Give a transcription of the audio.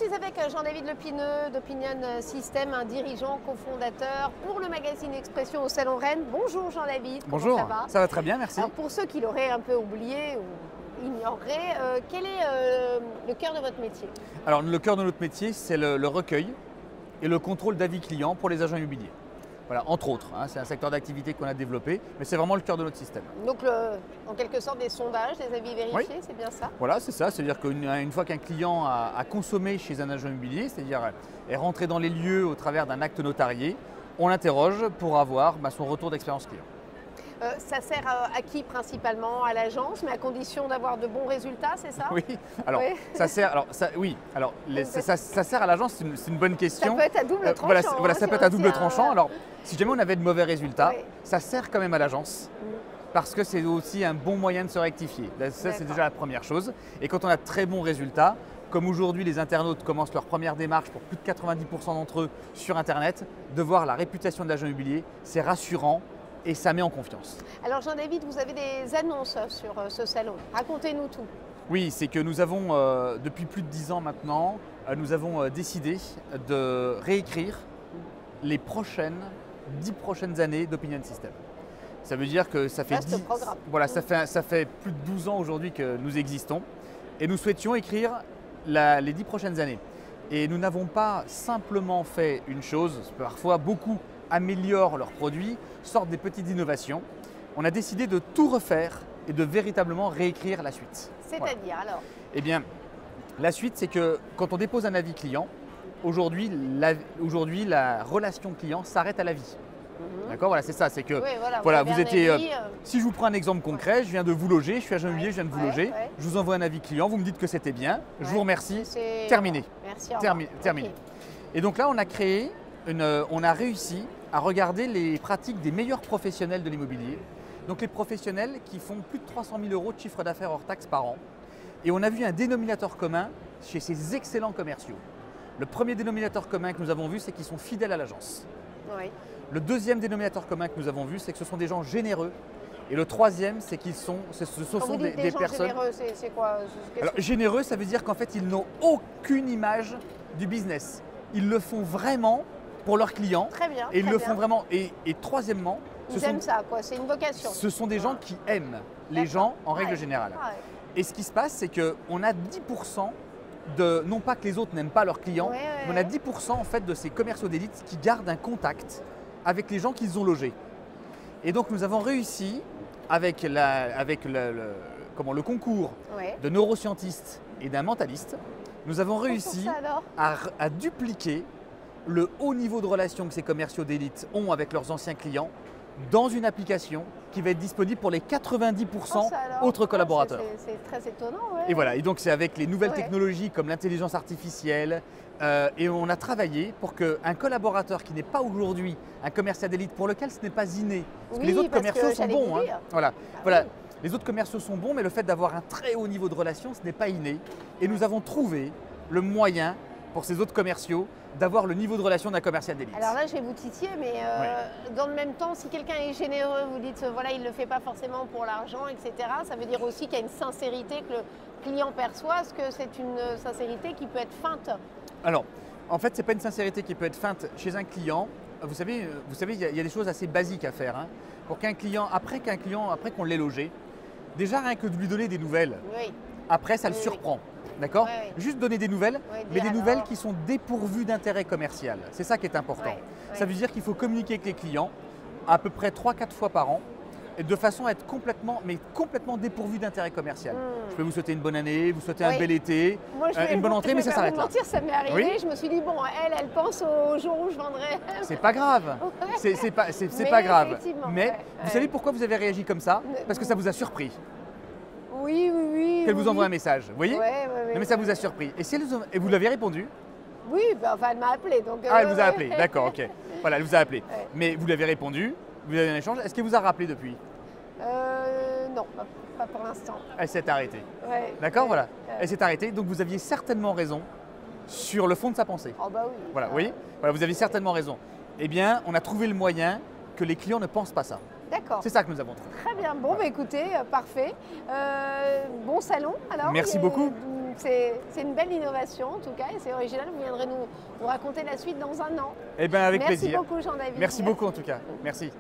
suis avec Jean-David Lepineux d'Opinion System, un dirigeant cofondateur pour le magazine Expression au Salon Rennes. Bonjour Jean-David, bonjour, ça va? Ça va très bien, merci. Alors pour ceux qui l'auraient un peu oublié ou ignoré, quel est le cœur de votre métier? Alors le cœur de notre métier, c'est le recueil et le contrôle d'avis clients pour les agents immobiliers. Voilà, entre autres, hein, c'est un secteur d'activité qu'on a développé, mais c'est vraiment le cœur de notre système. Donc en quelque sorte des sondages, des avis vérifiés, oui. C'est bien ça? Voilà, c'est ça, c'est-à-dire qu'une fois qu'un client a consommé chez un agent immobilier, c'est-à-dire est rentré dans les lieux au travers d'un acte notarié, on l'interroge pour avoir son retour d'expérience client. Ça sert à qui principalement? À l'agence, mais à condition d'avoir de bons résultats, c'est ça? Oui, alors oui. Ça sert, ça sert à l'agence, c'est une bonne question. Ça peut être à double tranchant. Voilà, ça peut être à double tranchant. Alors, si jamais on avait de mauvais résultats, ça sert quand même à l'agence. Parce que c'est aussi un bon moyen de se rectifier. Ça, c'est déjà la première chose. Et quand on a de très bons résultats, comme aujourd'hui les internautes commencent leur première démarche pour plus de 90% d'entre eux sur Internet, de voir la réputation de l'agent immobilier, c'est rassurant. Et ça met en confiance. Alors Jean-David, vous avez des annonces sur ce salon. Racontez-nous tout. Oui, c'est que nous avons, depuis plus de 10 ans maintenant, nous avons décidé de réécrire les 10 prochaines années d'Opinion System. Ça veut dire que ça fait, ça fait plus de 12 ans aujourd'hui que nous existons et nous souhaitions écrire les 10 prochaines années. Et nous n'avons pas simplement fait une chose, parfois beaucoup améliorent leurs produits, sortent des petites innovations. On a décidé de tout refaire et de véritablement réécrire la suite. C'est-à-dire alors? Eh bien, la suite, c'est que quand on dépose un avis client, aujourd'hui, la relation client s'arrête à l'avis. D'accord, voilà, c'est ça. C'est que vous étiez. Si je vous prends un exemple concret, je viens de vous loger, je suis agent immobilier, je viens de vous loger, je vous envoie un avis client, vous me dites que c'était bien, je vous remercie, terminé. Merci. Terminé. Et donc là, on a créé, on a réussi à regarder les pratiques des meilleurs professionnels de l'immobilier. Donc les professionnels qui font plus de 300 000 € de chiffre d'affaires hors taxes par an. Et on a vu un dénominateur commun chez ces excellents commerciaux. Le premier dénominateur commun que nous avons vu, c'est qu'ils sont fidèles à l'agence. Oui. Le deuxième dénominateur commun que nous avons vu, c'est que ce sont des gens généreux. Et le troisième, c'est qu'ils sont, ce sont des personnes… Généreux, c'est quoi? Alors, généreux, ça veut dire qu'en fait, ils n'ont aucune image du business. Ils le font vraiment pour leurs clients. Très bien. Et ils le font vraiment. Et troisièmement, ils aiment ça, quoi. C'est une vocation. Ce sont des gens qui aiment les gens en règle générale. Et ce qui se passe, c'est qu'on a 10% de, non pas que les autres n'aiment pas leurs clients, mais on a 10% en fait de ces commerciaux d'élite qui gardent un contact avec les gens qu'ils ont logés. Et donc nous avons réussi avec le concours de neuroscientistes et d'un mentaliste, nous avons réussi à dupliquer le haut niveau de relation que ces commerciaux d'élite ont avec leurs anciens clients dans une application qui va être disponible pour les 90% autres collaborateurs. C'est très étonnant. Et voilà, et donc c'est avec les nouvelles technologies comme l'intelligence artificielle et on a travaillé pour qu'un collaborateur qui n'est pas aujourd'hui un commercial d'élite, pour lequel ce n'est pas inné, parce que les autres commerciaux sont bons. Voilà. Les autres commerciaux sont bons, mais le fait d'avoir un très haut niveau de relation, ce n'est pas inné. Et nous avons trouvé le moyen pour ces autres commerciaux d'avoir le niveau de relation d'un commercial d'élite. Alors là, je vais vous titiller, mais dans le même temps, si quelqu'un est généreux, vous dites voilà, il ne le fait pas forcément pour l'argent, etc. Ça veut dire aussi qu'il y a une sincérité que le client perçoit. Est-ce que c'est une sincérité qui peut être feinte? Alors, en fait, ce n'est pas une sincérité qui peut être feinte chez un client. Vous savez, il y a des choses assez basiques à faire. Pour qu'un client, après qu'on l'ait logé, déjà rien que de lui donner des nouvelles, après ça le surprend. D'accord ? Juste donner des nouvelles, mais des nouvelles qui sont dépourvues d'intérêt commercial. C'est ça qui est important. Ça veut dire qu'il faut communiquer avec les clients à peu près 3-4 fois par an, de façon à être complètement dépourvu d'intérêt commercial. Je peux vous souhaiter une bonne année, vous souhaiter un bel été, une bonne entrée, mais ça s'arrête là. Mentir, ça m'est arrivé. Je me suis dit bon, elle pense au jour où je vendrai. C'est pas grave. C'est pas grave. Mais vous savez pourquoi vous avez réagi comme ça? Parce que ça vous a surpris. Oui. Qu'elle vous envoie un message, vous voyez? Mais ça vous a surpris. Et vous l'avez répondu? Oui, elle m'a appelé. Donc, elle vous a appelé, d'accord, ok. Voilà, elle vous a appelé. Mais vous l'avez répondu, vous avez un échange. Est-ce qu'elle vous a rappelé depuis? Non, pas pour l'instant. Elle s'est arrêtée. D'accord, voilà. Elle s'est arrêtée, donc vous aviez certainement raison sur le fond de sa pensée. Oh bah oui. Voilà, vous voyez? Voilà, vous avez certainement raison. Eh bien, on a trouvé le moyen que les clients ne pensent pas ça. D'accord. C'est ça que nous avons trouvé. Très bien. Bon, écoutez, parfait. Bon salon alors. Merci beaucoup. c'est une belle innovation en tout cas et c'est original. Vous viendrez nous raconter la suite dans un an. Eh bien avec Merci plaisir. Merci beaucoup Jean-David. Merci beaucoup en tout cas. Merci.